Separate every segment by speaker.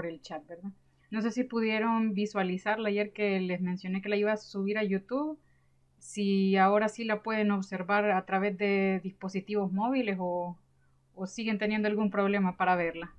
Speaker 1: por el chat, ¿verdad? No sé si pudieron visualizarla ayer que les mencioné que la iba a subir a YouTube, si ahora sí la pueden observar a través de dispositivos móviles o siguen teniendo algún problema para verla.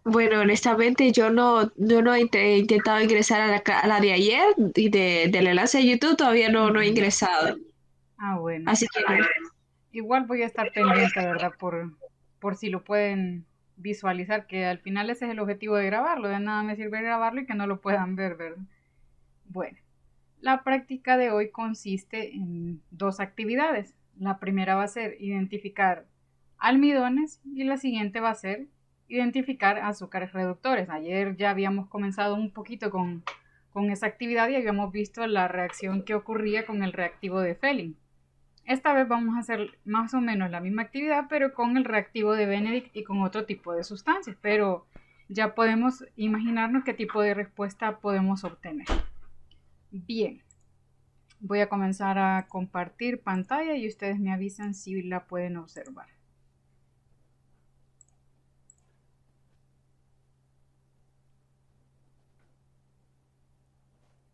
Speaker 2: Bueno, honestamente yo no he intentado ingresar a la de ayer y del enlace de YouTube todavía no he
Speaker 1: Ujú.
Speaker 2: ingresado.
Speaker 1: Ah, bueno.
Speaker 2: Así que no.
Speaker 1: Igual voy a estar pendiente, ¿verdad? Por si lo pueden visualizar, que al final ese es el objetivo de grabarlo. De nada me sirve grabarlo y que no lo puedan ver, ¿verdad? Bueno, la práctica de hoy consiste en dos actividades. La primera va a ser identificar almidones y la siguiente va a ser identificar azúcares reductores. Ayer ya habíamos comenzado un poquito con esa actividad y habíamos visto la reacción que ocurría con el reactivo de Fehling. Esta vez vamos a hacer más o menos la misma actividad, pero con el reactivo de Benedict y con otro tipo de sustancias. Pero ya podemos imaginarnos qué tipo de respuesta podemos obtener. Bien, voy a comenzar a compartir pantalla y ustedes me avisan si la pueden observar.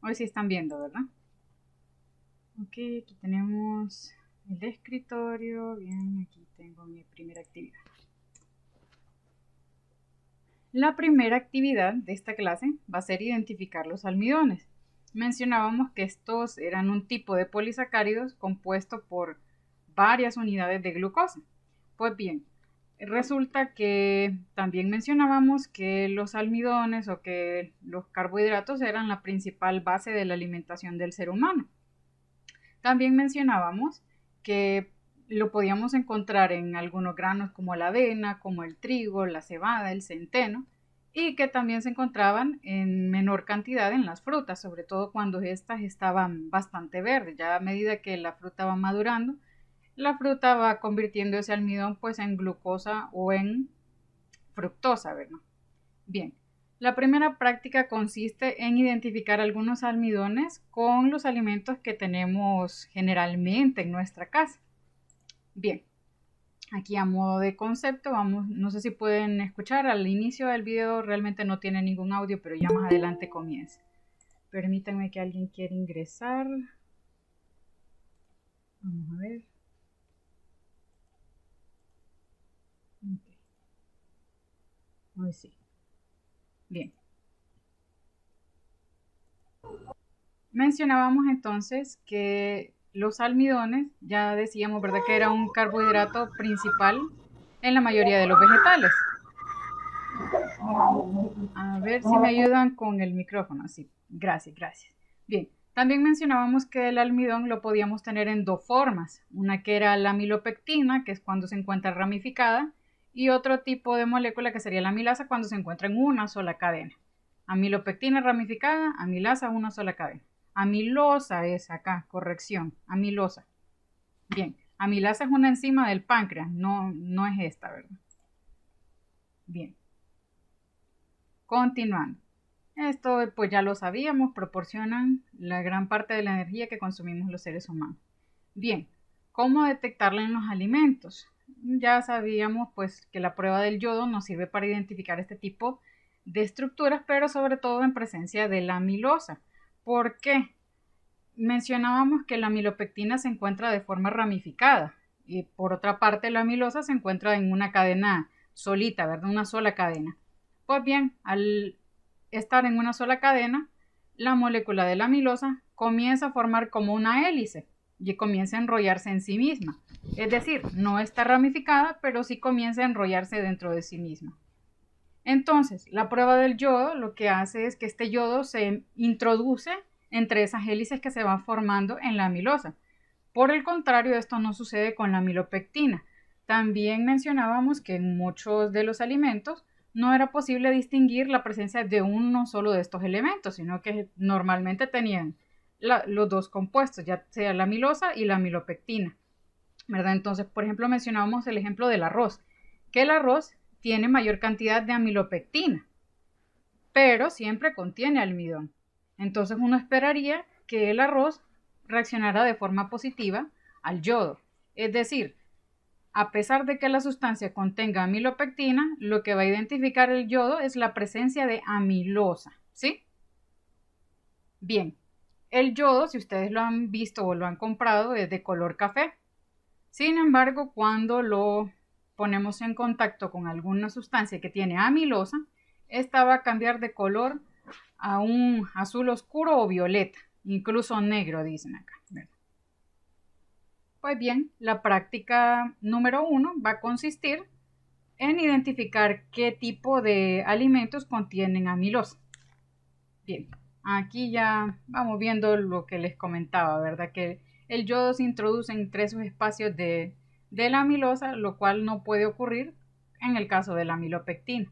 Speaker 1: Hoy sí están viendo, ¿verdad? Ok, aquí tenemos el escritorio. Bien, aquí tengo mi primera actividad. La primera actividad de esta clase va a ser identificar los almidones. Mencionábamos que estos eran un tipo de polisacáridos compuesto por varias unidades de glucosa. Pues bien, resulta que también mencionábamos que los almidones o que los carbohidratos eran la principal base de la alimentación del ser humano. También mencionábamos que lo podíamos encontrar en algunos granos como la avena, como el trigo, la cebada, el centeno, y que también se encontraban en menor cantidad en las frutas, sobre todo cuando estas estaban bastante verdes. Ya a medida que la fruta va madurando, la fruta va convirtiendo ese almidón pues en glucosa o en fructosa, ¿verdad? Bien, la primera práctica consiste en identificar algunos almidones con los alimentos que tenemos generalmente en nuestra casa. Bien, aquí a modo de concepto, vamos, no sé si pueden escuchar, al inicio del video realmente no tiene ningún audio, pero ya más adelante comienza. Permítanme que alguien quiera ingresar. Vamos a ver. Okay. Hoy sí. Bien. Mencionábamos entonces que los almidones, ya decíamos, ¿verdad? Que era un carbohidrato principal en la mayoría de los vegetales. A ver si me ayudan con el micrófono. Sí, gracias, gracias. Bien, también mencionábamos que el almidón lo podíamos tener en dos formas. Una que era la amilopectina, que es cuando se encuentra ramificada, y otro tipo de molécula que sería la amilasa cuando se encuentra en una sola cadena. Amilopectina ramificada, amilasa una sola cadena. Amilosa es acá, corrección, amilosa. Bien, amilasa es una enzima del páncreas, no es esta, ¿verdad? Bien, continuando. Esto pues ya lo sabíamos, proporcionan la gran parte de la energía que consumimos los seres humanos. Bien, ¿cómo detectarla en los alimentos? Ya sabíamos pues que la prueba del yodo nos sirve para identificar este tipo de estructuras, pero sobre todo en presencia de la amilosa. ¿Por qué? Mencionábamos que la amilopectina se encuentra de forma ramificada y por otra parte la amilosa se encuentra en una cadena solita, ¿verdad? Una sola cadena. Pues bien, al estar en una sola cadena, la molécula de la amilosa comienza a formar como una hélice y comienza a enrollarse en sí misma. Es decir, no está ramificada, pero sí comienza a enrollarse dentro de sí misma. Entonces, la prueba del yodo lo que hace es que este yodo se introduce entre esas hélices que se van formando en la amilosa. Por el contrario, esto no sucede con la amilopectina. También mencionábamos que en muchos de los alimentos no era posible distinguir la presencia de uno solo de estos elementos, sino que normalmente tenían los dos compuestos, ya sea la amilosa y la amilopectina, ¿verdad? Entonces, por ejemplo, mencionábamos el ejemplo del arroz, que el arroz tiene mayor cantidad de amilopectina, pero siempre contiene almidón. Entonces uno esperaría que el arroz reaccionara de forma positiva al yodo. Es decir, a pesar de que la sustancia contenga amilopectina, lo que va a identificar el yodo es la presencia de amilosa, ¿sí? Bien, el yodo, si ustedes lo han visto o lo han comprado, es de color café. Sin embargo, cuando lo ponemos en contacto con alguna sustancia que tiene amilosa, esta va a cambiar de color a un azul oscuro o violeta, incluso negro, dicen acá. Pues bien, la práctica número 1 va a consistir en identificar qué tipo de alimentos contienen amilosa. Bien, aquí ya vamos viendo lo que les comentaba, ¿verdad? Que el yodo se introduce entre esos espacios de la amilosa, lo cual no puede ocurrir en el caso de la amilopectina.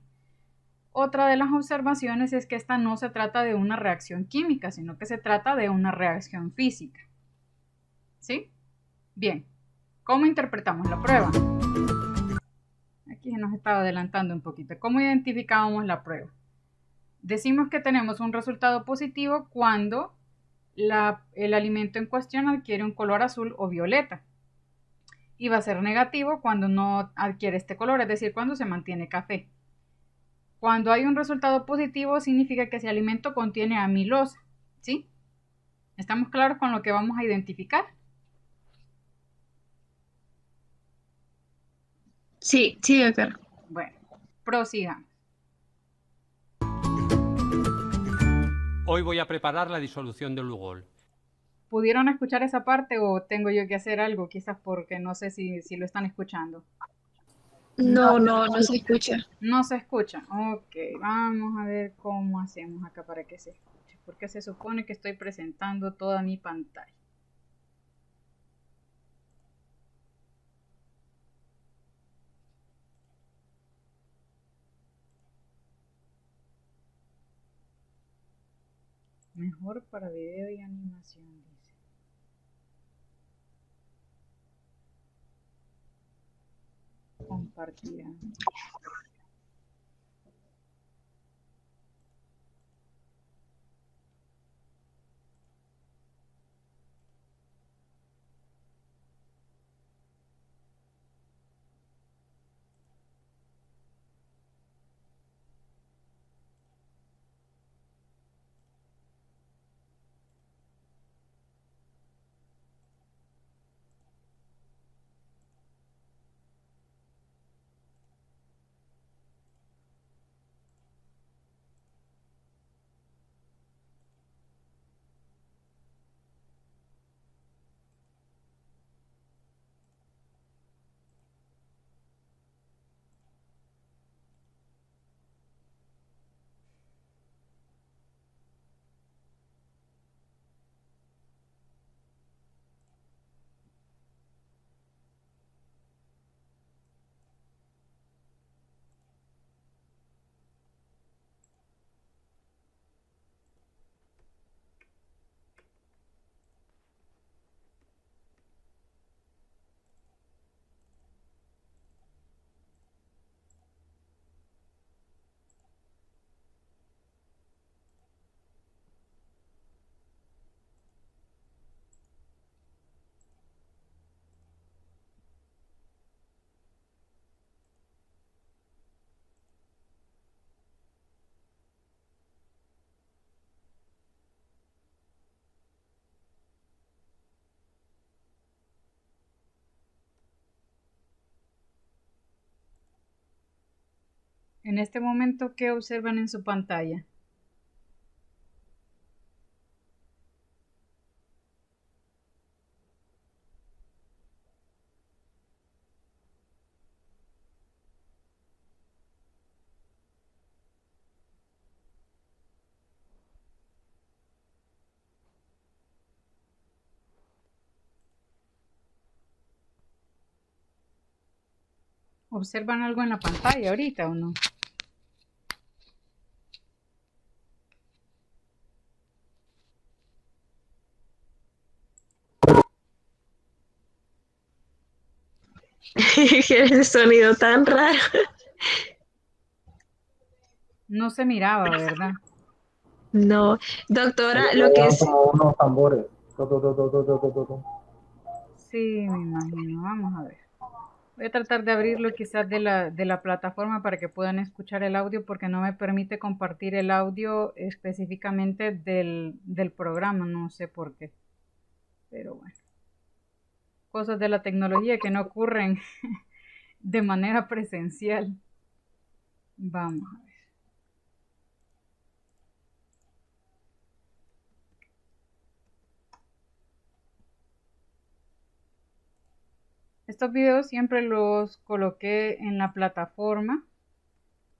Speaker 1: Otra de las observaciones es que esta no se trata de una reacción química, sino que se trata de una reacción física. ¿Sí? Bien, ¿cómo interpretamos la prueba? Aquí nos estaba adelantando un poquito. ¿Cómo identificábamos la prueba? Decimos que tenemos un resultado positivo cuando el alimento en cuestión adquiere un color azul o violeta. Y va a ser negativo cuando no adquiere este color, es decir, cuando se mantiene café. Cuando hay un resultado positivo significa que ese alimento contiene amilosa, ¿sí? ¿Estamos claros con lo que vamos a identificar?
Speaker 2: Sí, sí, doctor.
Speaker 1: Bueno, prosigamos.
Speaker 3: Hoy voy a preparar la disolución del Lugol.
Speaker 1: ¿Pudieron escuchar esa parte o tengo yo que hacer algo? Quizás porque no sé si lo están escuchando.
Speaker 2: No, no, no se escucha.
Speaker 1: No se escucha. Ok, vamos a ver cómo hacemos acá para que se escuche. Porque se supone que estoy presentando toda mi pantalla. Mejor para video y animación, dice. Compartirá. En este momento, ¿qué observan en su pantalla? ¿Observan algo en la pantalla ahorita o no?
Speaker 2: Ese sonido tan raro.
Speaker 1: No se miraba, ¿verdad?
Speaker 2: No, doctora,
Speaker 4: Ellos
Speaker 2: lo que
Speaker 4: veían
Speaker 2: es,
Speaker 4: como unos tambores. Tu, tu, tu, tu, tu, tu, tu, tu.
Speaker 1: Sí, me imagino. Vamos a ver. Voy a tratar de abrirlo quizás de la plataforma para que puedan escuchar el audio porque no me permite compartir el audio específicamente del programa, no sé por qué. Pero bueno, cosas de la tecnología que no ocurren de manera presencial. Vamos a ver. Estos videos siempre los coloqué en la plataforma,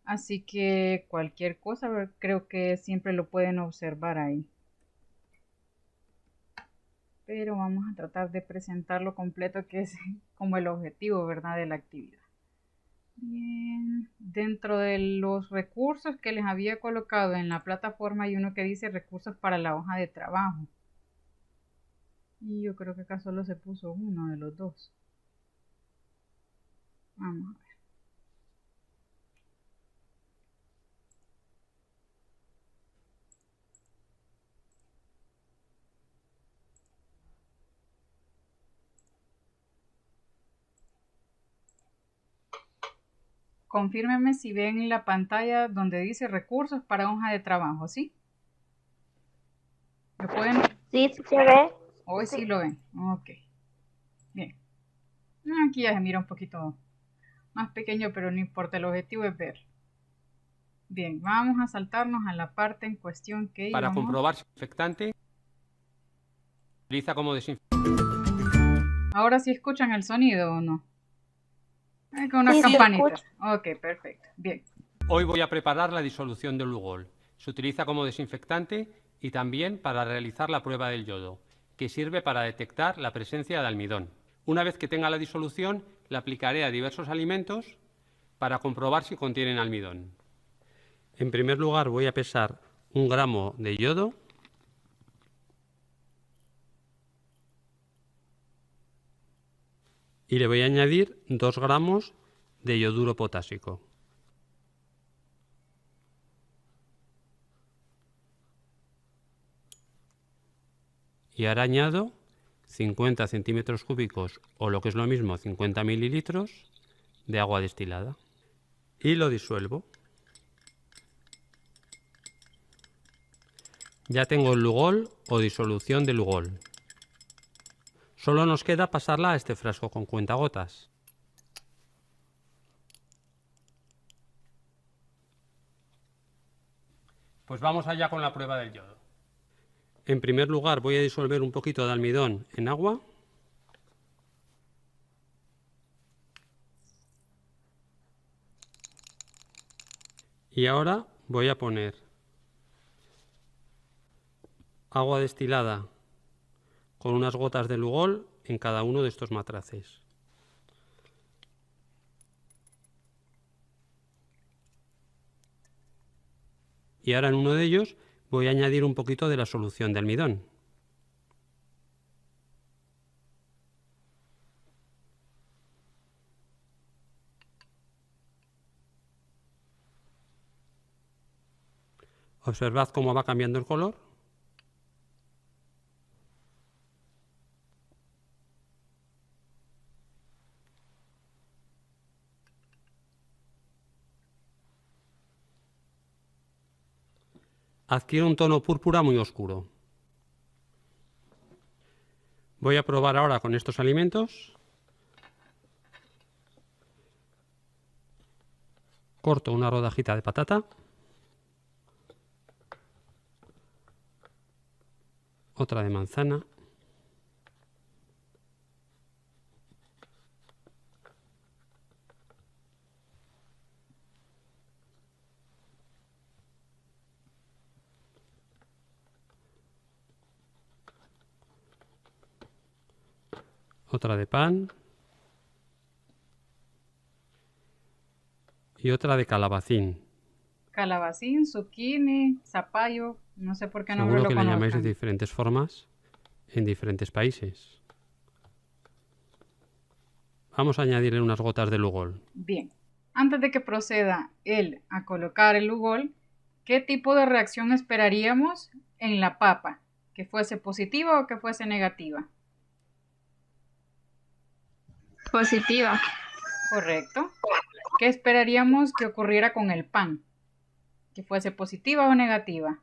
Speaker 1: así que cualquier cosa creo que siempre lo pueden observar ahí. Pero vamos a tratar de presentarlo completo, que es como el objetivo, ¿verdad?, de la actividad. Bien, dentro de los recursos que les había colocado en la plataforma hay uno que dice recursos para la hoja de trabajo. Y yo creo que acá solo se puso uno de los dos. Vamos a ver. Confírmenme si ven la pantalla donde dice recursos para hoja de trabajo, ¿sí? ¿Lo pueden?
Speaker 5: Sí, sí se ve.
Speaker 1: Hoy sí lo ven. Ok. Bien. Aquí ya se mira un poquito más pequeño, pero no importa, el objetivo es ver. Bien, vamos a saltarnos a la parte en cuestión que
Speaker 3: Para
Speaker 1: íbamos.
Speaker 3: comprobar si es desinfectante, utiliza como desinfectante.
Speaker 1: Ahora sí escuchan el sonido o no. Con unas
Speaker 5: Sí, se
Speaker 1: campanitas.
Speaker 5: escucha.
Speaker 1: Ok, perfecto. Bien.
Speaker 3: Hoy voy a preparar la disolución del Lugol. Se utiliza como desinfectante y también para realizar la prueba del yodo, que sirve para detectar la presencia de almidón. Una vez que tenga la disolución, la aplicaré a diversos alimentos para comprobar si contienen almidón. En primer lugar, voy a pesar 1 gramo de yodo y le voy a añadir 2 gramos de yoduro potásico. Y ahora añado 50 centímetros cúbicos, o lo que es lo mismo, 50 mililitros de agua destilada. Y lo disuelvo. Ya tengo el Lugol o disolución de Lugol. Solo nos queda pasarla a este frasco con cuentagotas. Pues vamos allá con la prueba del yodo. En primer lugar voy a disolver un poquito de almidón en agua. Y ahora voy a poner agua destilada con unas gotas de Lugol en cada uno de estos matraces. Y ahora en uno de ellos voy a añadir un poquito de la solución de almidón. Observad cómo va cambiando el color. Adquiere un tono púrpura muy oscuro. Voy a probar ahora con estos alimentos. Corto una rodajita de patata. Otra de manzana. Otra de pan. Y otra de calabacín.
Speaker 1: Calabacín, zucchini, zapallo, no sé por qué nombre
Speaker 3: Seguro
Speaker 1: lo
Speaker 3: que le llamáis de
Speaker 1: conozcan.
Speaker 3: diferentes formas en diferentes países. Vamos a añadirle unas gotas de Lugol.
Speaker 1: Bien. Antes de que proceda él a colocar el Lugol, ¿Qué tipo de reacción esperaríamos en la papa? ¿Que fuese positiva o que fuese negativa?
Speaker 2: Positiva.
Speaker 1: Correcto. ¿Qué esperaríamos que ocurriera con el pan? ¿Que fuese positiva o negativa?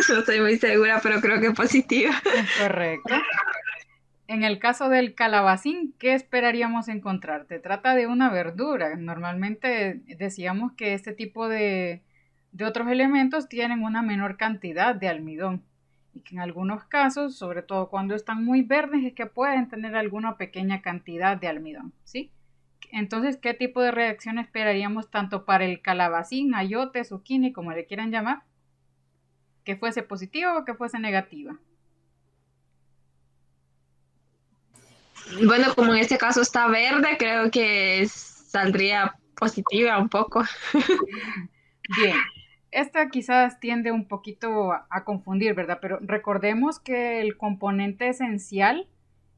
Speaker 2: No estoy muy segura, pero creo que positiva.
Speaker 1: Es correcto. En el caso del calabacín, ¿qué esperaríamos encontrar? Te trata de una verdura. Normalmente decíamos que este tipo de otros elementos tienen una menor cantidad de almidón y que en algunos casos, sobre todo cuando están muy verdes, es que pueden tener alguna pequeña cantidad de almidón, ¿sí? Entonces, ¿qué tipo de reacción esperaríamos tanto para el calabacín, ayote, zucchini, como le quieran llamar? ¿Que fuese positiva o que fuese negativa?
Speaker 2: Bueno, como en este caso está verde, creo que saldría positiva un poco.
Speaker 1: Bien, esta quizás tiende un poquito a confundir, ¿verdad? Pero recordemos que el componente esencial,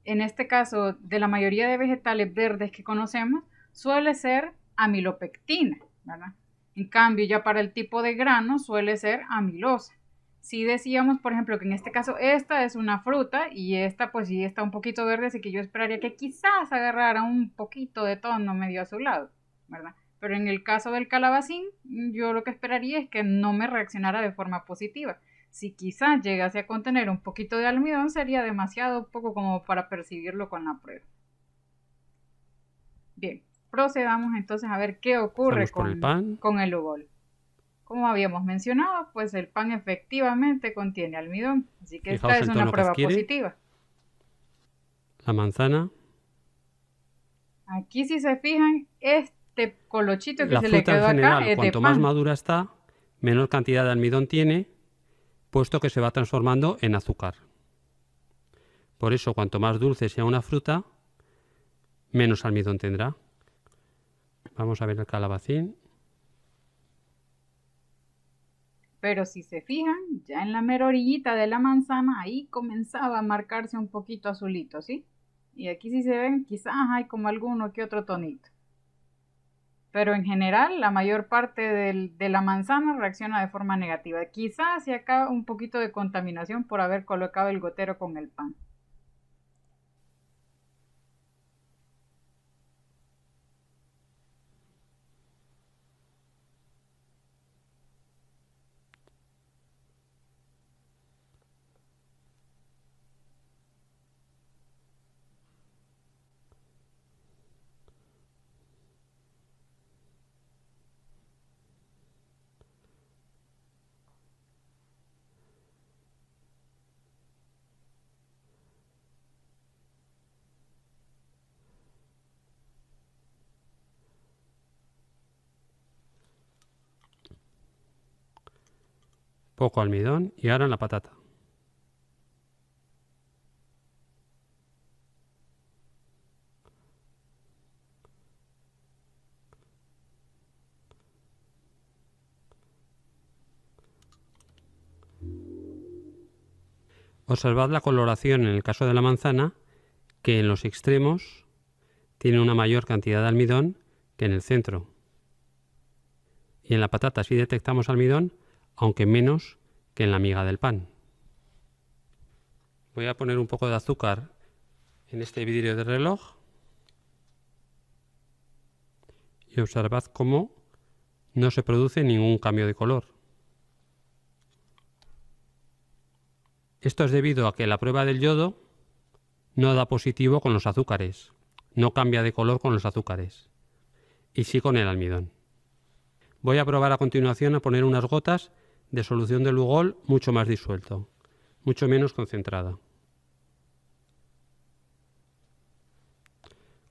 Speaker 1: en este caso de la mayoría de vegetales verdes que conocemos, suele ser amilopectina, ¿verdad? En cambio, ya para el tipo de grano suele ser amilosa. Si decíamos, por ejemplo, que en este caso esta es una fruta y esta pues sí está un poquito verde, así que yo esperaría que quizás agarrara un poquito de tono medio azulado, ¿verdad? Pero en el caso del calabacín, yo lo que esperaría es que no me reaccionara de forma positiva. Si quizás llegase a contener un poquito de almidón, sería demasiado poco como para percibirlo con la prueba. Bien, procedamos entonces a ver qué ocurre
Speaker 3: Empezamos por el pan.
Speaker 1: con el ugol. Como habíamos mencionado, pues el pan efectivamente contiene almidón, así que esta
Speaker 3: Fijaos
Speaker 1: es
Speaker 3: el
Speaker 1: una
Speaker 3: tono que
Speaker 1: prueba
Speaker 3: adquiere.
Speaker 1: positiva.
Speaker 3: La manzana.
Speaker 1: Aquí si se fijan, este colochito que
Speaker 3: La
Speaker 1: se le
Speaker 3: fruta en
Speaker 1: quedó acá
Speaker 3: general,
Speaker 1: es de
Speaker 3: cuanto más
Speaker 1: pan.
Speaker 3: madura está, menor cantidad de almidón tiene, puesto que se va transformando en azúcar. Por eso, cuanto más dulce sea una fruta, menos almidón tendrá. Vamos a ver el calabacín.
Speaker 1: Pero si se fijan, ya en la mera orillita de la manzana, ahí comenzaba a marcarse un poquito azulito, ¿sí? Y aquí si se ven, quizás hay como alguno que otro tonito. Pero en general, la mayor parte de la manzana reacciona de forma negativa. Quizás si acá un poquito de contaminación por haber colocado el gotero con el pan.
Speaker 3: Poco almidón y ahora en la patata. Observad la coloración en el caso de la manzana, que en los extremos tiene una mayor cantidad de almidón que en el centro. Y en la patata sí detectamos almidón, aunque menos que en la miga del pan. Voy a poner un poco de azúcar en este vidrio de reloj y observad cómo no se produce ningún cambio de color. Esto es debido a que la prueba del yodo no da positivo con los azúcares, no cambia de color con los azúcares, y sí con el almidón. Voy a probar a continuación a poner unas gotas de solución de Lugol mucho más disuelto, mucho menos concentrada.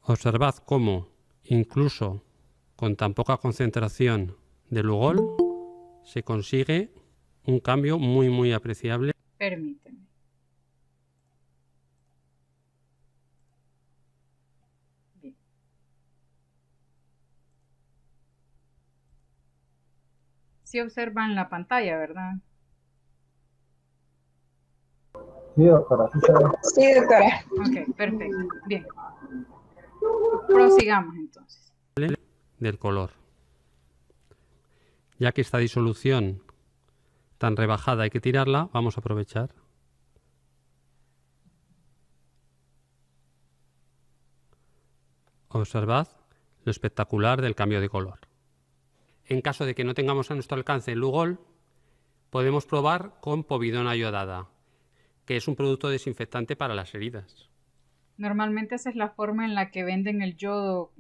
Speaker 3: Observad cómo, incluso con tan poca concentración de Lugol, se consigue un cambio muy apreciable.
Speaker 1: Permíteme. Bien. Si observan la pantalla, ¿verdad?
Speaker 4: Sí, doctora, sí se ve.
Speaker 2: Sí, doctora.
Speaker 1: Ok, perfecto. Bien. Prosigamos entonces.
Speaker 3: Del color. Ya que esta disolución tan rebajada hay que tirarla, vamos a aprovechar. Observad lo espectacular del cambio de color. En caso de que no tengamos a nuestro alcance el Lugol, podemos probar con povidona iodada, que es un producto desinfectante para las heridas.
Speaker 1: Normalmente esa es la forma en la que venden el yodo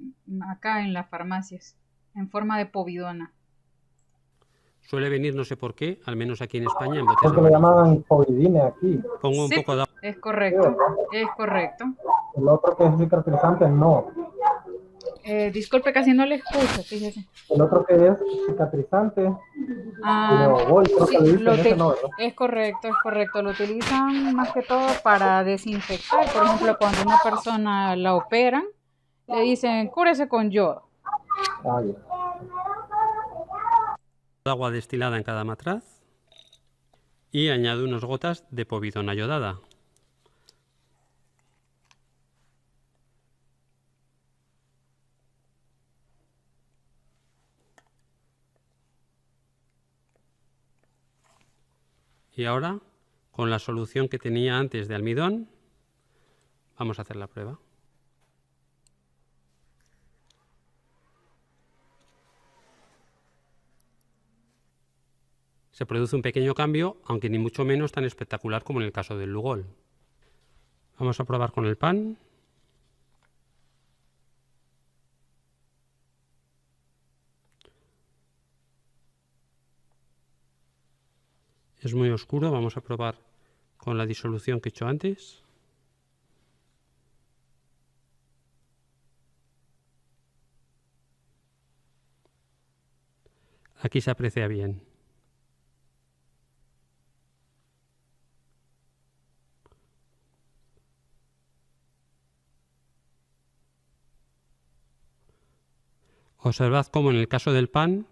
Speaker 1: acá en las farmacias, en forma de povidona.
Speaker 3: Suele venir, no sé por qué, al menos aquí en España, en botes
Speaker 4: Porque lo
Speaker 3: amarillos.
Speaker 4: llaman Povidine aquí.
Speaker 3: Pongo un
Speaker 1: Sí,
Speaker 3: poco de agua.
Speaker 1: es
Speaker 4: Sí,
Speaker 1: correcto,
Speaker 4: ¿verdad?
Speaker 1: es correcto.
Speaker 4: El otro que es cicatrizante, no.
Speaker 1: Disculpe, casi no le escucho, fíjese.
Speaker 4: El otro que es cicatrizante,
Speaker 1: Ah,
Speaker 4: Leogol, creo
Speaker 1: sí,
Speaker 4: que le dicen, ese no, ¿verdad?
Speaker 1: es correcto, es correcto. Lo utilizan más que todo para desinfectar. Por ejemplo, cuando una persona la operan, le dicen, cúrese con yodo.
Speaker 4: Ah, ya.
Speaker 3: Agua destilada en cada matraz y añado unas gotas de povidona iodada. Y ahora, con la solución que tenía antes de almidón, vamos a hacer la prueba. Se produce un pequeño cambio, aunque ni mucho menos tan espectacular como en el caso del Lugol. Vamos a probar con el pan. Es muy oscuro, vamos a probar con la disolución que he hecho antes. Aquí se aprecia bien. Observad cómo en el caso del pan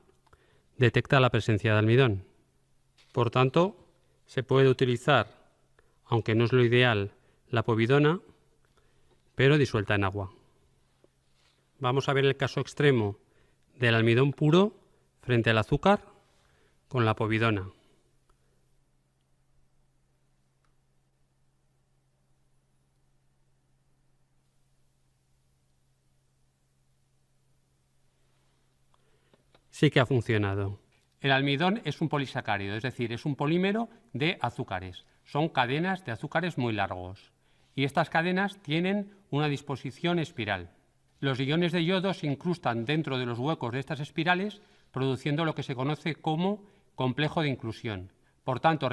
Speaker 3: detecta la presencia de almidón. Por tanto, se puede utilizar, aunque no es lo ideal, la povidona, pero disuelta en agua. Vamos a ver el caso extremo del almidón puro frente al azúcar con la povidona. Sí que ha funcionado. El almidón es un polisacárido, es decir, es un polímero de azúcares. Son cadenas de azúcares muy largos. Y estas cadenas tienen una disposición espiral. Los iones de yodo se incrustan dentro de los huecos de estas espirales, produciendo lo que se conoce como complejo de inclusión. Por tanto,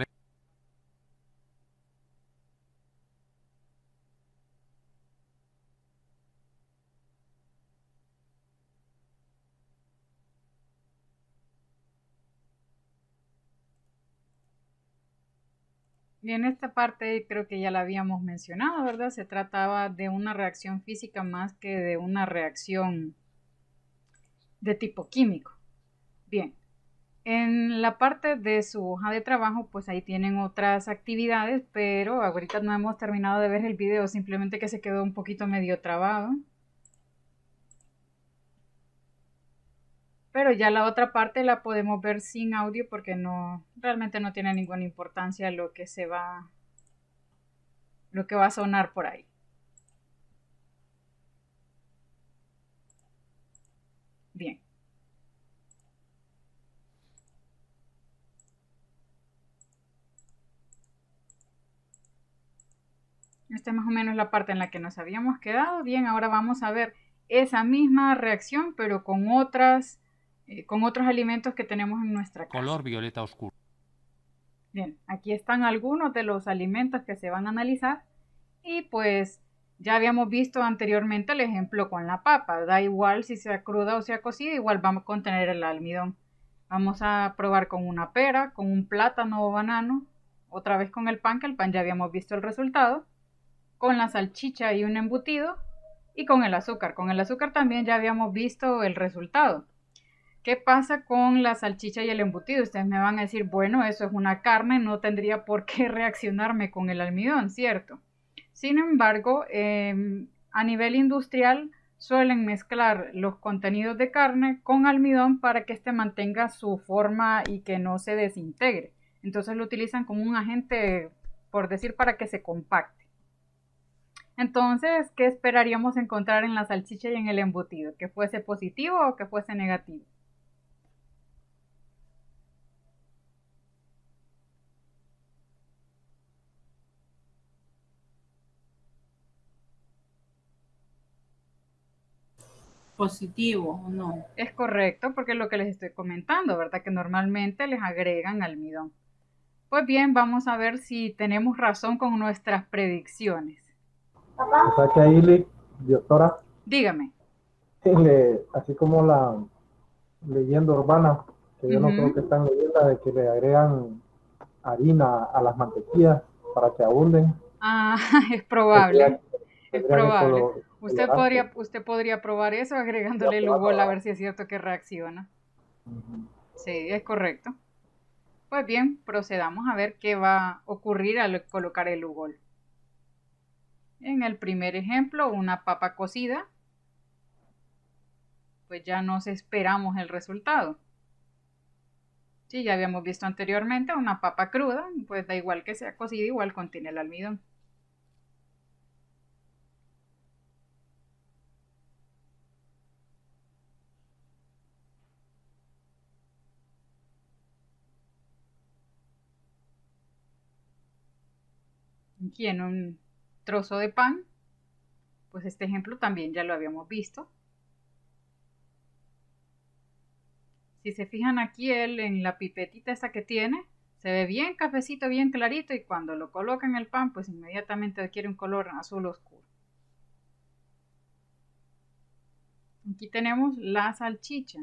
Speaker 1: Y en esta parte creo que ya la habíamos mencionado, ¿verdad? Se trataba de una reacción física más que de una reacción de tipo químico. Bien, en la parte de su hoja de trabajo, pues ahí tienen otras actividades, pero ahorita no hemos terminado de ver el video, simplemente que se quedó un poquito medio trabado. Pero ya la otra parte la podemos ver sin audio porque no, realmente no tiene ninguna importancia lo que va a sonar por ahí. Bien. Esta es más o menos la parte en la que nos habíamos quedado. Bien, ahora vamos a ver esa misma reacción, pero con otros alimentos que tenemos en nuestra casa.
Speaker 3: color violeta oscuro.
Speaker 1: Bien, aquí están algunos de los alimentos que se van a analizar y pues ya habíamos visto anteriormente el ejemplo con la papa. Da igual si sea cruda o sea cocida, igual vamos a contener el almidón. Vamos a probar con una pera, con un plátano o banano, otra vez con el pan, que el pan ya habíamos visto el resultado, con la salchicha y un embutido y con el azúcar. Con el azúcar también ya habíamos visto el resultado. ¿Qué pasa con la salchicha y el embutido? Ustedes me van a decir, bueno, eso es una carne, no tendría por qué reaccionarme con el almidón, ¿cierto? Sin embargo, a nivel industrial suelen mezclar los contenidos de carne con almidón para que éste mantenga su forma y que no se desintegre. Entonces lo utilizan como un agente, por decir, para que se compacte. Entonces, ¿qué esperaríamos encontrar en la salchicha y en el embutido? ¿Que fuese positivo o que fuese negativo?
Speaker 5: Positivo o no.
Speaker 1: Es correcto, porque es lo que les estoy comentando, ¿verdad? Que normalmente les agregan almidón. Pues bien, vamos a ver si tenemos razón con nuestras predicciones.
Speaker 4: O sea que ahí, doctora,
Speaker 1: Dígame.
Speaker 4: así como la leyenda urbana, que yo no creo que
Speaker 1: Ujú.
Speaker 4: están leyenda de que le agregan harina a las mantequillas para que abunden,
Speaker 1: Ah, es
Speaker 4: tendría,
Speaker 1: probable, es
Speaker 4: tendría que
Speaker 1: probable. Usted
Speaker 4: colorarse.
Speaker 1: podría, usted podría probar eso
Speaker 4: Ya
Speaker 1: agregándole
Speaker 4: probarlo,
Speaker 1: Lugol a
Speaker 4: ¿verdad?
Speaker 1: ver si es cierto que reacciona.
Speaker 4: Ujú.
Speaker 1: Sí, es correcto. Pues bien, procedamos a ver qué va a ocurrir al colocar el Lugol. En el primer ejemplo, una papa cocida, pues ya nos esperamos el resultado. Sí, ya habíamos visto anteriormente una papa cruda, pues da igual que sea cocida, igual contiene el almidón. Aquí en un trozo de pan, pues este ejemplo también ya lo habíamos visto. Si se fijan aquí, él en la pipetita esta que tiene, se ve bien cafecito, bien clarito, y cuando lo coloca en el pan, pues inmediatamente adquiere un color azul oscuro. Aquí tenemos la salchicha.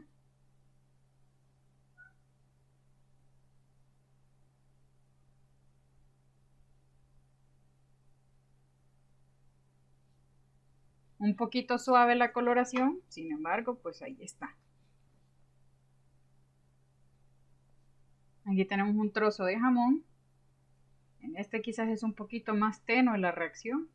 Speaker 1: Un poquito suave la coloración, sin embargo, pues ahí está. Aquí tenemos un trozo de jamón. En este quizás es un poquito más tenue la reacción.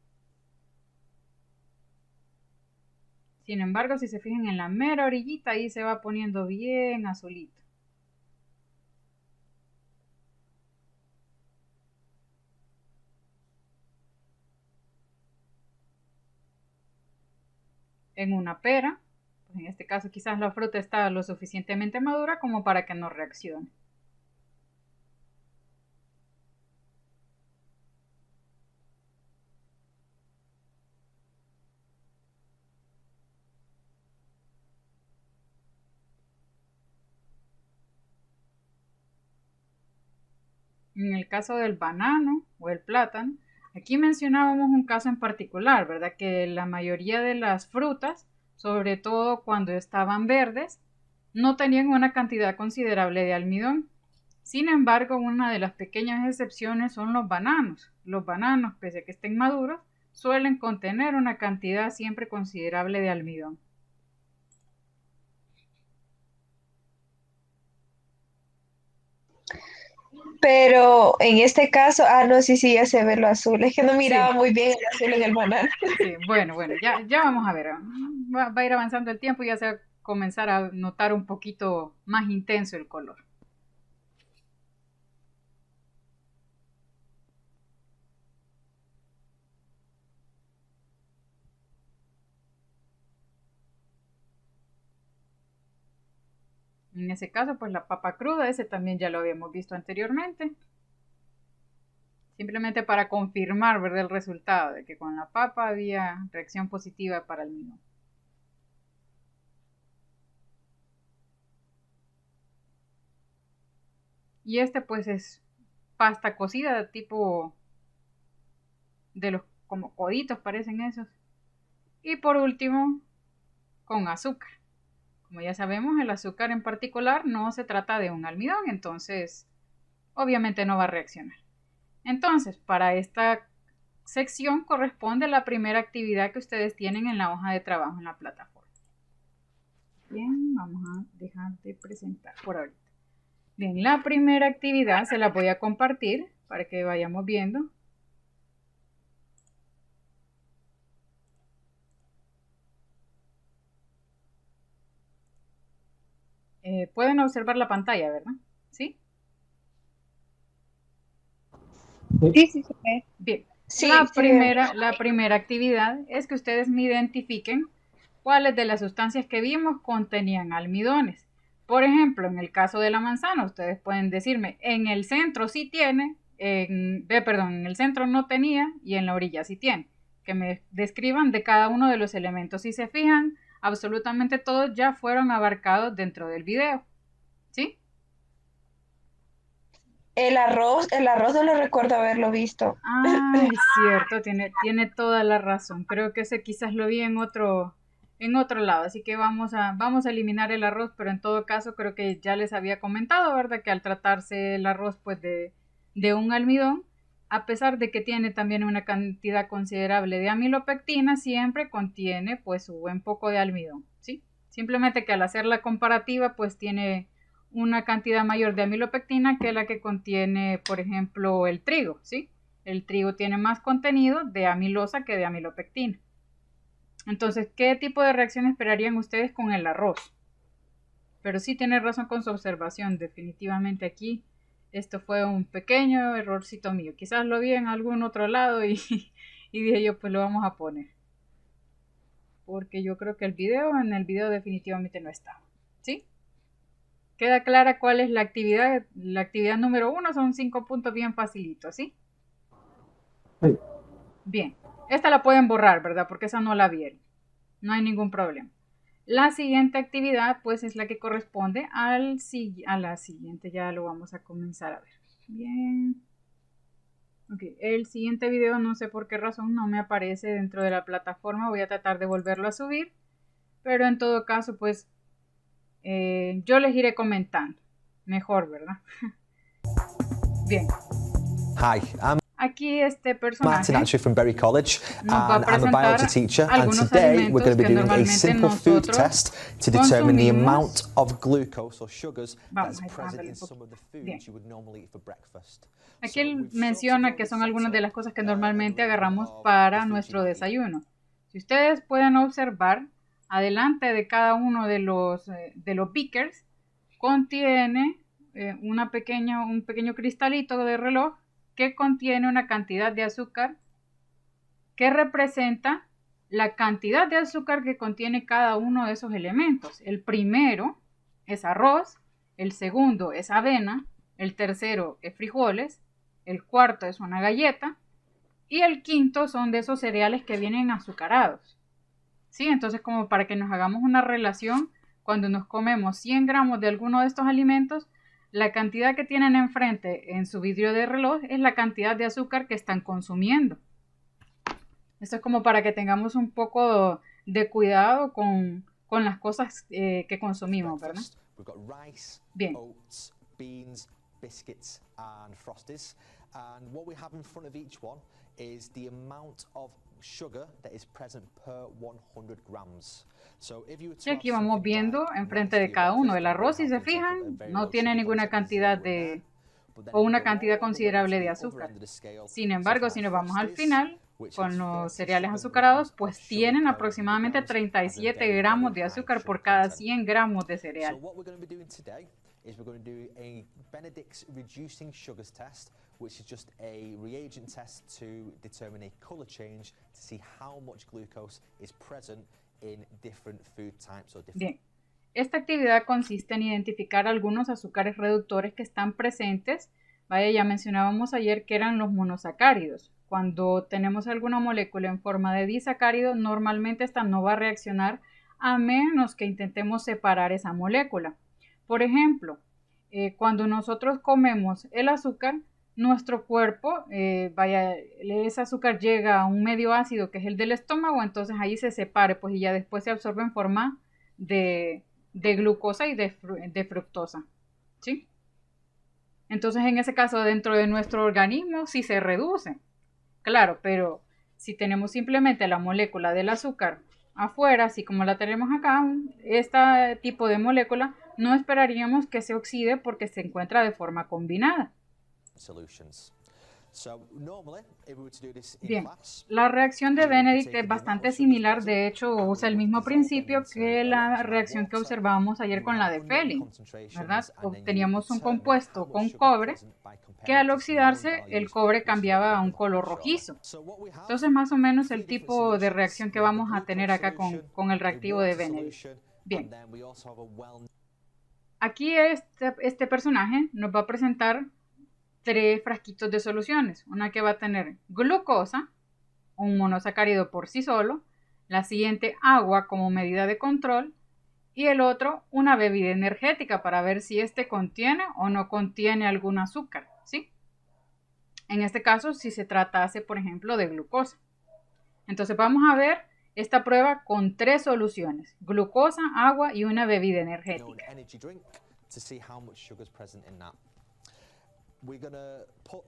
Speaker 1: Sin embargo, si se fijan en la mera orillita, ahí se va poniendo bien azulito. En una pera, pues en este caso quizás la fruta está lo suficientemente madura como para que no reaccione. En el caso del banano o el plátano, aquí mencionábamos un caso en particular, ¿verdad? Que la mayoría de las frutas, sobre todo cuando estaban verdes, no tenían una cantidad considerable de almidón. Sin embargo, una de las pequeñas excepciones son los bananos. Los bananos, pese a que estén maduros, suelen contener una cantidad siempre considerable de almidón.
Speaker 2: Pero en este caso, no, sí, sí, ya se ve lo azul. Es que no miraba
Speaker 1: Sí,
Speaker 2: muy bien el azul en el banano.
Speaker 1: sí, bueno, ya vamos a ver. Va a ir avanzando el tiempo y ya se va a comenzar a notar un poquito más intenso el color. En ese caso, pues la papa cruda, ese también ya lo habíamos visto anteriormente. Simplemente para confirmar, ¿verdad? El resultado de que con la papa había reacción positiva para el almidón. Y este pues es pasta cocida, tipo de los como coditos parecen esos. Y por último, con azúcar. Como ya sabemos, el azúcar en particular no se trata de un almidón, entonces obviamente no va a reaccionar. Entonces, para esta sección corresponde la primera actividad que ustedes tienen en la hoja de trabajo en la plataforma. Bien, vamos a dejar de presentar por ahorita. Bien, la primera actividad se la voy a compartir para que vayamos viendo. Pueden observar la pantalla, ¿verdad? ¿Sí?
Speaker 2: Sí, sí, se ve.
Speaker 1: Bien.
Speaker 2: Sí,
Speaker 1: La
Speaker 2: sí veo.
Speaker 1: primera actividad es que ustedes me identifiquen cuáles de las sustancias que vimos contenían almidones. Por ejemplo, en el caso de la manzana, ustedes pueden decirme, en el centro sí tiene, en el centro no tenía y en la orilla sí tiene. Que me describan de cada uno de los elementos. Si se fijan, absolutamente todos ya fueron abarcados dentro del video. ¿Sí?
Speaker 2: El arroz no lo recuerdo haberlo visto.
Speaker 1: Ah, es cierto, tiene toda la razón. Creo que ese quizás lo vi en otro lado, así que vamos a eliminar el arroz, pero en todo caso creo que ya les había comentado, ¿verdad? Que al tratarse el arroz pues de un almidón, a pesar de que tiene también una cantidad considerable de amilopectina, siempre contiene pues un buen poco de almidón, ¿sí? Simplemente que al hacer la comparativa pues tiene una cantidad mayor de amilopectina que la que contiene, por ejemplo, el trigo, ¿sí? El trigo tiene más contenido de amilosa que de amilopectina. Entonces, ¿qué tipo de reacción esperarían ustedes con el arroz? Pero sí tiene razón con su observación, definitivamente aquí esto fue un pequeño errorcito mío. Quizás lo vi en algún otro lado y dije yo, pues lo vamos a poner. Porque yo creo que en el video definitivamente no está, ¿sí? ¿Queda clara cuál es la actividad? La actividad número 1 son 5 puntos bien facilitos, ¿sí?
Speaker 4: Sí.
Speaker 1: Bien. Esta la pueden borrar, ¿verdad? Porque esa no la vieron. No hay ningún problema. La siguiente actividad, pues, es la que corresponde a la siguiente. Ya lo vamos a comenzar a ver. Bien. Ok. El siguiente video, no sé por qué razón, no me aparece dentro de la plataforma. Voy a tratar de volverlo a subir. Pero en todo caso, pues, yo les iré comentando. Mejor, ¿verdad? Bien.
Speaker 6: Hi, I'm
Speaker 1: Aquí este
Speaker 6: Martin
Speaker 1: personaje
Speaker 6: actually from Berry College
Speaker 1: nos va a
Speaker 6: and I'm a
Speaker 1: presentar
Speaker 6: biology teacher and
Speaker 1: algunos
Speaker 6: today we're going to be
Speaker 1: alimentos que
Speaker 6: doing a
Speaker 1: normalmente
Speaker 6: simple food
Speaker 1: nosotros
Speaker 6: test to determine the
Speaker 1: consumimos.
Speaker 6: amount of glucose or sugars
Speaker 1: Vamos
Speaker 6: that's
Speaker 1: a
Speaker 6: present
Speaker 1: bajarle
Speaker 6: in
Speaker 1: un poquito.
Speaker 6: some of the
Speaker 1: Bien.
Speaker 6: foods you would normally eat for breakfast.
Speaker 1: Aquí
Speaker 6: So
Speaker 1: él
Speaker 6: we've
Speaker 1: menciona
Speaker 6: sort
Speaker 1: que
Speaker 6: of
Speaker 1: son
Speaker 6: already
Speaker 1: algunas
Speaker 6: set
Speaker 1: de las
Speaker 6: up,
Speaker 1: cosas que
Speaker 6: a
Speaker 1: normalmente
Speaker 6: delivery
Speaker 1: agarramos
Speaker 6: of
Speaker 1: para
Speaker 6: the foods
Speaker 1: nuestro
Speaker 6: you might eat.
Speaker 1: desayuno. Si ustedes pueden observar, adelante de cada uno de los beakers contiene un pequeño cristalito de reloj que contiene una cantidad de azúcar que representa la cantidad de azúcar que contiene cada uno de esos elementos. El primero es arroz, el segundo es avena, el tercero es frijoles, el cuarto es una galleta y el quinto son de esos cereales que vienen azucarados. ¿Sí? Entonces, como para que nos hagamos una relación, cuando nos comemos 100 gramos de alguno de estos alimentos, la cantidad que tienen enfrente en su vidrio de reloj es la cantidad de azúcar que están consumiendo. Esto es como para que tengamos un poco de cuidado con las cosas que consumimos, ¿verdad?
Speaker 6: We've got rice,
Speaker 1: Bien.
Speaker 6: oats, beans, biscuits and frosties. And what we have in front of each one is the amount of sugar that is present per 100 grams. So if you were to
Speaker 1: Y aquí
Speaker 6: have
Speaker 1: vamos
Speaker 6: something
Speaker 1: viendo
Speaker 6: like
Speaker 1: enfrente
Speaker 6: rice
Speaker 1: de
Speaker 6: for your
Speaker 1: cada uno.
Speaker 6: breakfast,
Speaker 1: El
Speaker 6: then
Speaker 1: arroz, si
Speaker 6: we'll
Speaker 1: se
Speaker 6: have content of a
Speaker 1: fijan,
Speaker 6: very
Speaker 1: no
Speaker 6: low
Speaker 1: tiene
Speaker 6: sugar
Speaker 1: ninguna
Speaker 6: content,
Speaker 1: cantidad
Speaker 6: zero in there. But then
Speaker 1: o
Speaker 6: if we
Speaker 1: una
Speaker 6: go
Speaker 1: cantidad
Speaker 6: all the way
Speaker 1: considerable
Speaker 6: to
Speaker 1: de
Speaker 6: the
Speaker 1: azúcar.
Speaker 6: other end of the scale,
Speaker 1: Sin embargo, si
Speaker 6: something
Speaker 1: nos
Speaker 6: like
Speaker 1: vamos al
Speaker 6: Frosties,
Speaker 1: final,
Speaker 6: which
Speaker 1: con
Speaker 6: has
Speaker 1: los
Speaker 6: 37
Speaker 1: cereales
Speaker 6: grams
Speaker 1: azucarados,
Speaker 6: of
Speaker 1: pues
Speaker 6: sugar
Speaker 1: tienen
Speaker 6: per 100
Speaker 1: aproximadamente
Speaker 6: grams, has a
Speaker 1: 37
Speaker 6: very,
Speaker 1: gramos
Speaker 6: very
Speaker 1: de
Speaker 6: high
Speaker 1: azúcar
Speaker 6: sugar
Speaker 1: por cada
Speaker 6: content.
Speaker 1: 100 gramos de
Speaker 6: So
Speaker 1: cereal.
Speaker 6: what we're going to be doing today is we're going to do a Benedict's reducing sugars test, which is just a reagent test to determine a colour change to see how much glucose is present in different food types or different.
Speaker 1: Bien, esta actividad consiste en identificar algunos azúcares reductores que están presentes. Vaya, ya mencionábamos ayer que eran los monosacáridos. Cuando tenemos alguna molécula en forma de disacárido, normalmente esta no va a reaccionar a menos que intentemos separar esa molécula. Por ejemplo, cuando nosotros comemos el azúcar, nuestro cuerpo, ese azúcar llega a un medio ácido que es el del estómago, entonces ahí se separe, pues y ya después se absorbe en forma de glucosa y de fructosa, ¿sí? Entonces en ese caso dentro de nuestro organismo sí se reduce, claro, pero si tenemos simplemente la molécula del azúcar afuera, así como la tenemos acá, este tipo de molécula, no esperaríamos que se oxide porque se encuentra de forma combinada.
Speaker 6: Solutions. So normally, if we were to do this in
Speaker 1: Bien,
Speaker 6: class,
Speaker 1: la reacción de
Speaker 6: we would be
Speaker 1: Benedict
Speaker 6: taking
Speaker 1: es
Speaker 6: the amount
Speaker 1: bastante
Speaker 6: of sugars
Speaker 1: similar,
Speaker 6: present,
Speaker 1: de hecho
Speaker 6: we
Speaker 1: usa el
Speaker 6: would
Speaker 1: mismo
Speaker 6: dissolve them
Speaker 1: principio
Speaker 6: into
Speaker 1: que
Speaker 6: a
Speaker 1: la
Speaker 6: large amount of
Speaker 1: reacción que
Speaker 6: water,
Speaker 1: observábamos ayer
Speaker 6: you
Speaker 1: con
Speaker 6: would
Speaker 1: la
Speaker 6: have
Speaker 1: de
Speaker 6: unknown
Speaker 1: Fehling,
Speaker 6: concentrations,
Speaker 1: ¿verdad?
Speaker 6: and then you would
Speaker 1: Obteníamos un
Speaker 6: determine
Speaker 1: compuesto
Speaker 6: how much
Speaker 1: con
Speaker 6: sugar is
Speaker 1: cobre
Speaker 6: present by
Speaker 1: que
Speaker 6: comparing
Speaker 1: al
Speaker 6: it to some known
Speaker 1: oxidarse el
Speaker 6: values,
Speaker 1: cobre
Speaker 6: which is what
Speaker 1: cambiaba
Speaker 6: we're
Speaker 1: a
Speaker 6: going
Speaker 1: un
Speaker 6: to look at
Speaker 1: color
Speaker 6: shortly.
Speaker 1: rojizo.
Speaker 6: So what we have,
Speaker 1: Entonces más o menos
Speaker 6: three
Speaker 1: el
Speaker 6: different
Speaker 1: tipo de
Speaker 6: solutions.
Speaker 1: reacción que
Speaker 6: We have a
Speaker 1: vamos a tener
Speaker 6: glucose
Speaker 1: acá
Speaker 6: solution,
Speaker 1: con el
Speaker 6: a
Speaker 1: reactivo de
Speaker 6: water
Speaker 1: Benedict.
Speaker 6: solution,
Speaker 1: Bien.
Speaker 6: and then we also have a
Speaker 1: Aquí este personaje nos va a presentar 3 frasquitos de soluciones. Una que va a tener glucosa, un monosacárido por sí solo, la siguiente agua como medida de control y el otro una bebida energética para ver si este contiene o no contiene algún azúcar, ¿sí? En este caso, si se tratase, por ejemplo, de glucosa. Entonces vamos a ver esta prueba con 3 soluciones, glucosa, agua y una bebida
Speaker 6: known
Speaker 1: energética.
Speaker 6: energy drink to see how much sugar is present in that. We're going to put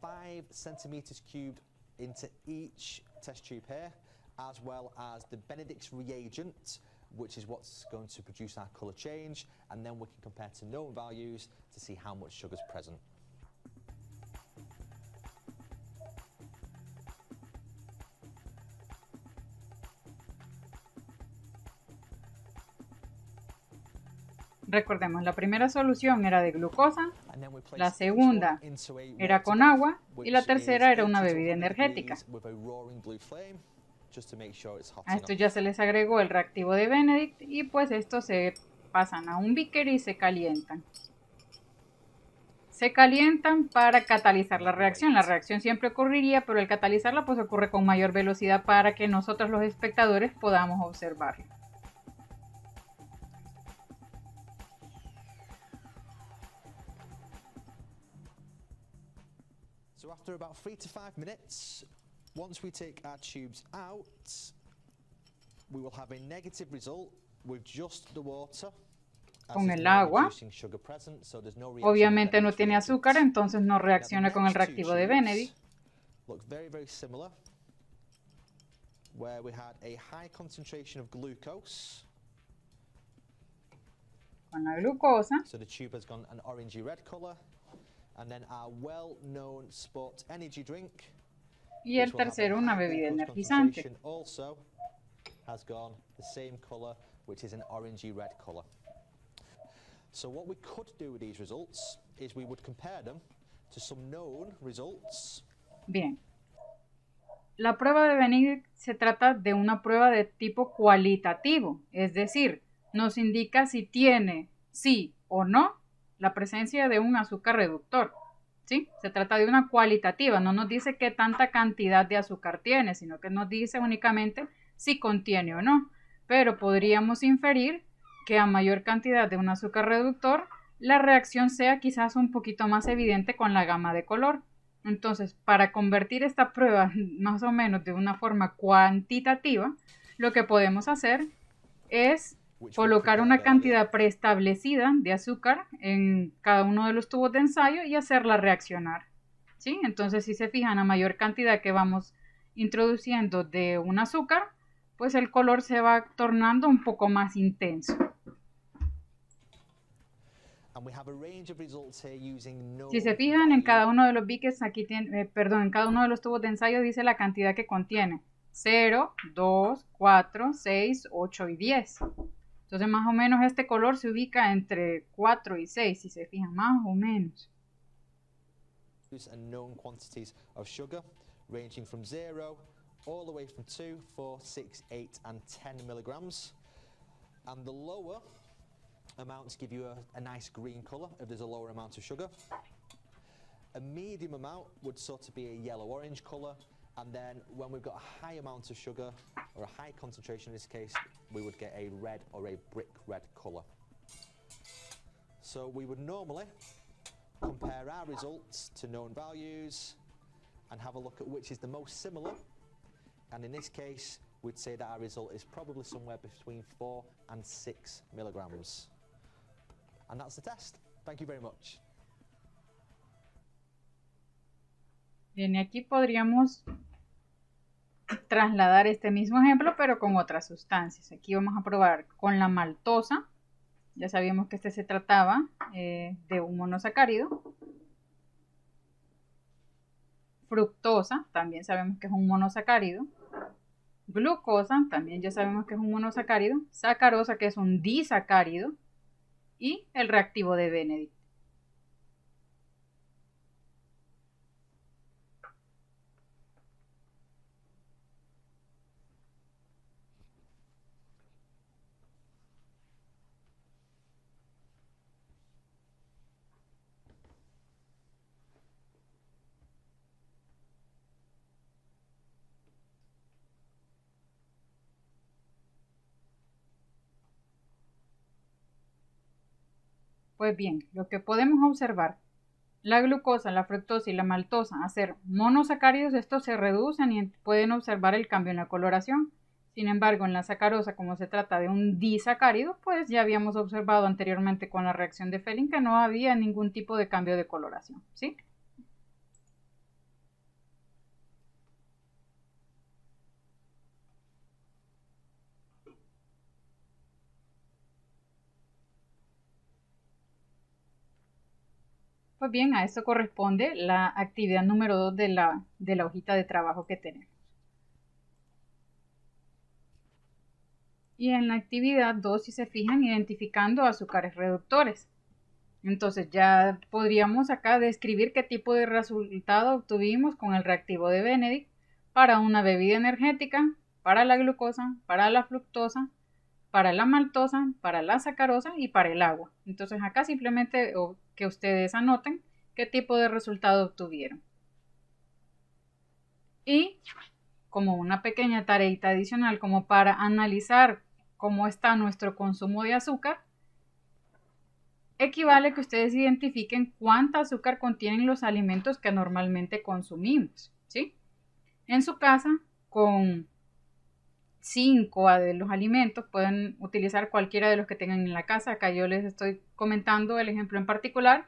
Speaker 6: 5 centimeters cubed into each test tube here, as well as the Benedict's reagent, which is what's going to produce our colour change, and then we can compare to known values to see how much sugar is present.
Speaker 1: Recordemos, la primera solución era de glucosa,
Speaker 6: And then we place
Speaker 1: la
Speaker 6: each
Speaker 1: segunda
Speaker 6: one into a
Speaker 1: era
Speaker 6: water
Speaker 1: con
Speaker 6: bath,
Speaker 1: agua y la
Speaker 6: which
Speaker 1: tercera
Speaker 6: is
Speaker 1: era una
Speaker 6: 80 to
Speaker 1: bebida
Speaker 6: 100
Speaker 1: energética.
Speaker 6: degrees with a roaring blue flame, just to make sure it's hot
Speaker 1: A esto
Speaker 6: enough.
Speaker 1: ya se les agregó el reactivo de Benedict y pues estos se pasan a un beaker y se calientan. Se calientan para catalizar la reacción. La reacción siempre ocurriría, pero al catalizarla pues ocurre con mayor velocidad para que nosotros los espectadores podamos observarlo.
Speaker 6: So after about 3 to 5 minutes, once we take our tubes out, we will have a negative result with just the water. as
Speaker 1: Con
Speaker 6: there's
Speaker 1: el
Speaker 6: no
Speaker 1: agua.
Speaker 6: reducing sugar present, so there's no reaction with
Speaker 1: Obviamente no
Speaker 6: Benedict's
Speaker 1: tiene
Speaker 6: reagent.
Speaker 1: azúcar, entonces no
Speaker 6: Now, the
Speaker 1: reacciona con el
Speaker 6: next two
Speaker 1: reactivo de
Speaker 6: tubes
Speaker 1: Benedict.
Speaker 6: look very, very similar, where we had a high concentration of glucose.
Speaker 1: Con la glucosa
Speaker 6: So the tube has gone an orangey red colour. And then our well-known sport energy drink,
Speaker 1: y el
Speaker 6: which will have a
Speaker 1: tercero una
Speaker 6: high
Speaker 1: bebida
Speaker 6: glucose
Speaker 1: energizante.
Speaker 6: concentration, also has gone the same colour, which is an orangey red colour. So what we could do with these results is we would compare them to some known results.
Speaker 1: Bien. La prueba de Benedict se trata de una prueba de tipo cualitativo, es decir, nos indica si tiene sí o no la presencia de un azúcar reductor. ¿Sí? Se trata de una cualitativa, no nos dice qué tanta cantidad de azúcar tiene, sino que nos dice únicamente si contiene o no. Pero podríamos inferir que a mayor cantidad de un azúcar reductor, la reacción sea quizás un poquito más evidente con la gama de color. Entonces, para convertir esta prueba más o menos de una forma cuantitativa, lo que podemos hacer es colocar una cantidad preestablecida de azúcar en cada uno de los tubos de ensayo y hacerla reaccionar. ¿Sí? Entonces, si se fijan, a mayor cantidad que vamos introduciendo de un azúcar, pues el color se va tornando un poco más intenso. Si se fijan, en cada uno de los beakers, aquí tiene, en cada uno de los tubos de ensayo dice la cantidad que contiene. 0, 2, 4, 6, 8 y 10. Entonces, más o menos este color se ubica entre 4 y 6, si se fijan, más o menos.
Speaker 6: And known quantities of sugar ranging from 0 all the way from 2, 4, 6, 8 and 10 milligrams. And the lower amounts give you a nice green colour if there's a lower amount of sugar. A medium amount would sort of be a yellow-orange colour, and then when we've got a high amount of sugar, or a high concentration in this case, we would get a red or a brick red colour. So we would normally compare our results to known values and have a look at which is the most similar, and in this case we'd say that our result is probably somewhere between 4 and 6 milligrams. And that's the test. Thank you very much.
Speaker 1: Bien, y aquí podríamos trasladar este mismo ejemplo, pero con otras sustancias. Aquí vamos a probar con la maltosa. Ya sabíamos que este se trataba de un monosacárido. Fructosa, también sabemos que es un monosacárido. Glucosa, también ya sabemos que es un monosacárido. Sacarosa, que es un disacárido. Y el reactivo de Benedict. Pues bien, lo que podemos observar, la glucosa, la fructosa y la maltosa, a ser monosacáridos, estos se reducen y pueden observar el cambio en la coloración. Sin embargo, en la sacarosa, como se trata de un disacárido, pues ya habíamos observado anteriormente con la reacción de Fehling que no había ningún tipo de cambio de coloración, ¿sí? Pues bien, a esto corresponde la actividad número 2 de la hojita de trabajo que tenemos. Y en la actividad 2, si se fijan, identificando azúcares reductores. Entonces ya podríamos acá describir qué tipo de resultado obtuvimos con el reactivo de Benedict para una bebida energética, para la glucosa, para la fructosa, para la maltosa, para la sacarosa y para el agua. Entonces acá simplemente que ustedes anoten qué tipo de resultado obtuvieron. Y como una pequeña tareita adicional, como para analizar cómo está nuestro consumo de azúcar, equivale que ustedes identifiquen cuánta azúcar contienen los alimentos que normalmente consumimos, ¿sí? En su casa, con 5 de los alimentos, pueden utilizar cualquiera de los que tengan en la casa. Acá yo les estoy comentando el ejemplo en particular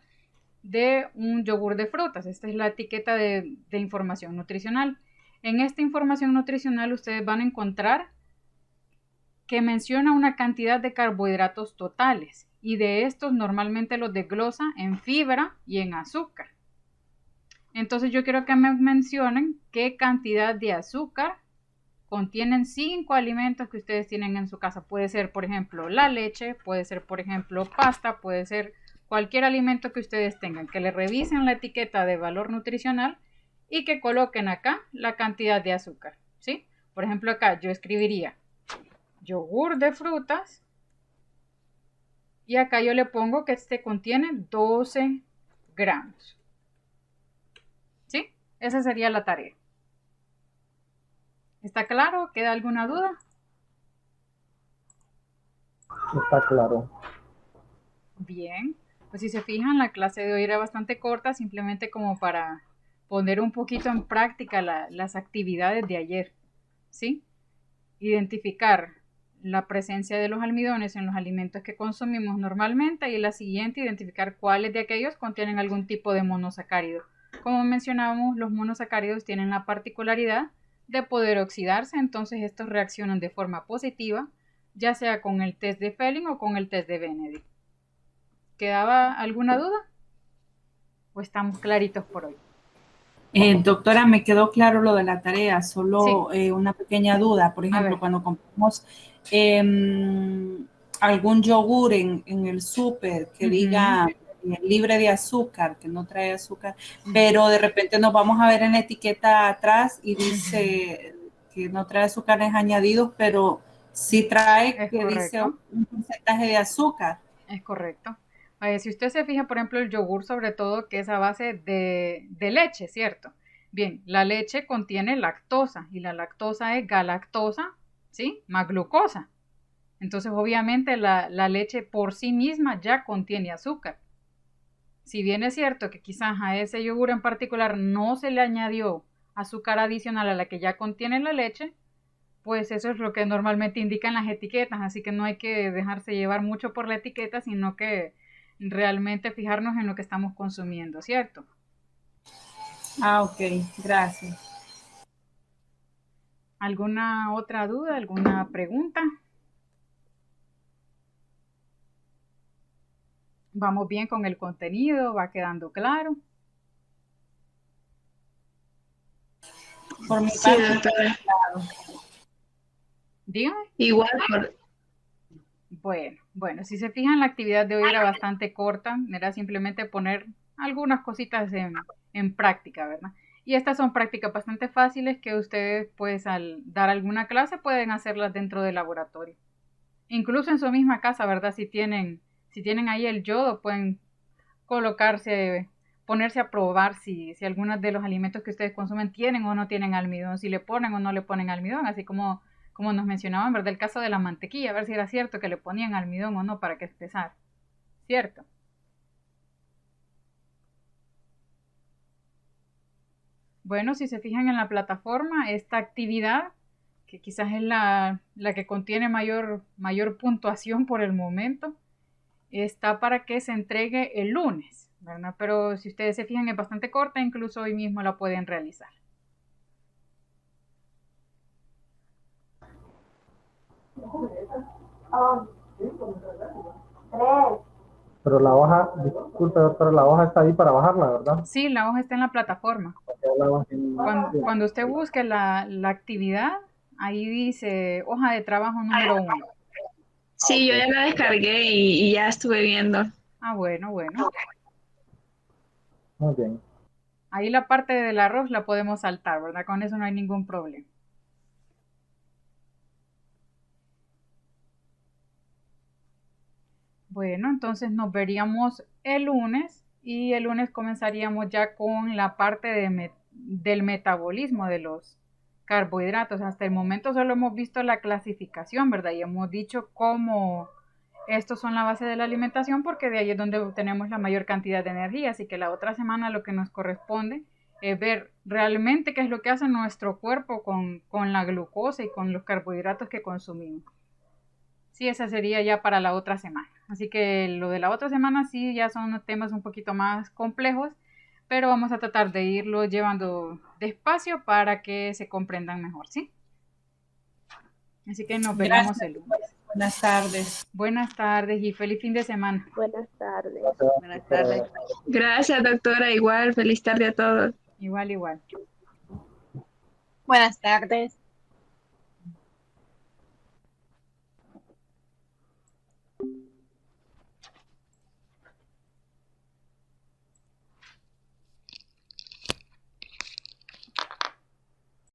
Speaker 1: de un yogur de frutas. Esta es la etiqueta de información nutricional. En esta información nutricional ustedes van a encontrar que menciona una cantidad de carbohidratos totales y de estos normalmente los desglosa en fibra y en azúcar. Entonces yo quiero que me mencionen qué cantidad de azúcar contienen 5 alimentos que ustedes tienen en su casa. Puede ser, por ejemplo, la leche, puede ser, por ejemplo, pasta, puede ser cualquier alimento que ustedes tengan, que le revisen la etiqueta de valor nutricional y que coloquen acá la cantidad de azúcar, ¿sí? Por ejemplo, acá yo escribiría yogur de frutas y acá yo le pongo que este contiene 12 gramos, ¿sí? Esa sería la tarea. ¿Está claro? ¿Queda alguna duda?
Speaker 4: Está claro.
Speaker 1: Bien, pues si se fijan, la clase de hoy era bastante corta, simplemente como para poner un poquito en práctica las actividades de ayer, ¿sí? Identificar la presencia de los almidones en los alimentos que consumimos normalmente y la siguiente, identificar cuáles de aquellos contienen algún tipo de monosacárido. Como mencionábamos, los monosacáridos tienen la particularidad de poder oxidarse, entonces estos reaccionan de forma positiva, ya sea con el test de Fehling o con el test de Benedict. ¿Quedaba alguna duda? ¿O estamos claritos por hoy?
Speaker 5: Doctora, me quedó claro lo de la tarea, solo
Speaker 1: Sí.
Speaker 5: una pequeña duda. Por ejemplo, cuando compramos algún yogur en el súper que diga libre de azúcar, que no trae azúcar, pero de repente nos vamos a ver en la etiqueta atrás y dice que no trae azúcares añadidos, pero sí trae que dice un porcentaje de azúcar.
Speaker 1: Es correcto. Si usted se fija, por ejemplo, el yogur, sobre todo, que es a base de leche, ¿cierto? Bien, la leche contiene lactosa y la lactosa es galactosa, ¿sí? Más glucosa. Entonces, obviamente, la leche por sí misma ya contiene azúcar. Si bien es cierto que quizás a ese yogur en particular no se le añadió azúcar adicional a la que ya contiene la leche, pues eso es lo que normalmente indican las etiquetas, así que no hay que dejarse llevar mucho por la etiqueta, sino que realmente fijarnos en lo que estamos consumiendo, ¿cierto?
Speaker 5: Ah, ok, gracias.
Speaker 1: ¿Alguna otra duda, alguna pregunta? ¿Vamos bien con el contenido? ¿Va quedando claro?
Speaker 5: Por mi
Speaker 2: Sí,
Speaker 5: parte,
Speaker 2: doctora.
Speaker 1: Dígame.
Speaker 2: Igual,
Speaker 1: Bueno, si se fijan, la actividad de hoy era bastante corta, era simplemente poner algunas cositas en práctica, ¿verdad? Y estas son prácticas bastante fáciles que ustedes, pues, al dar alguna clase pueden hacerlas dentro del laboratorio. Incluso en su misma casa, ¿verdad? Si tienen ahí el yodo, pueden colocarse, ponerse a probar si algunos de los alimentos que ustedes consumen tienen o no tienen almidón, si le ponen o no le ponen almidón, así como nos mencionaban, ¿verdad? El caso de la mantequilla, a ver si era cierto que le ponían almidón o no para que espesara. ¿Cierto? Bueno, si se fijan en la plataforma, esta actividad, que quizás es la que contiene mayor puntuación por el momento, está para que se entregue el lunes, ¿verdad? Pero si ustedes se fijan es bastante corta, incluso hoy mismo la pueden realizar.
Speaker 4: Pero la hoja, disculpe doctor, la hoja está ahí para bajarla, ¿verdad?
Speaker 1: Sí, la hoja está en la plataforma. Cuando usted busque la actividad, ahí dice hoja de trabajo número 1.
Speaker 2: sí, yo ya la descargué y ya estuve viendo.
Speaker 1: Ah, bueno.
Speaker 4: Muy bien.
Speaker 1: Ahí la parte del arroz la podemos saltar, ¿verdad? Con eso no hay ningún problema. Bueno, entonces nos veríamos el lunes y el lunes comenzaríamos ya con la parte del metabolismo de los carbohidratos. Hasta el momento solo hemos visto la clasificación, ¿verdad? Y hemos dicho cómo estos son la base de la alimentación porque de ahí es donde obtenemos la mayor cantidad de energía. Así que la otra semana lo que nos corresponde es ver realmente qué es lo que hace nuestro cuerpo con la glucosa y con los carbohidratos que consumimos. Sí, esa sería ya para la otra semana. Así que lo de la otra semana sí ya son temas un poquito más complejos, pero vamos a tratar de irlo llevando despacio para que se comprendan mejor, ¿sí? Así que nos veremos el lunes.
Speaker 5: Buenas tardes.
Speaker 1: Buenas tardes y feliz fin de semana.
Speaker 7: Buenas tardes.
Speaker 2: Buenas tardes. Gracias, doctora. Igual, feliz tarde a todos.
Speaker 1: Igual.
Speaker 7: Buenas tardes.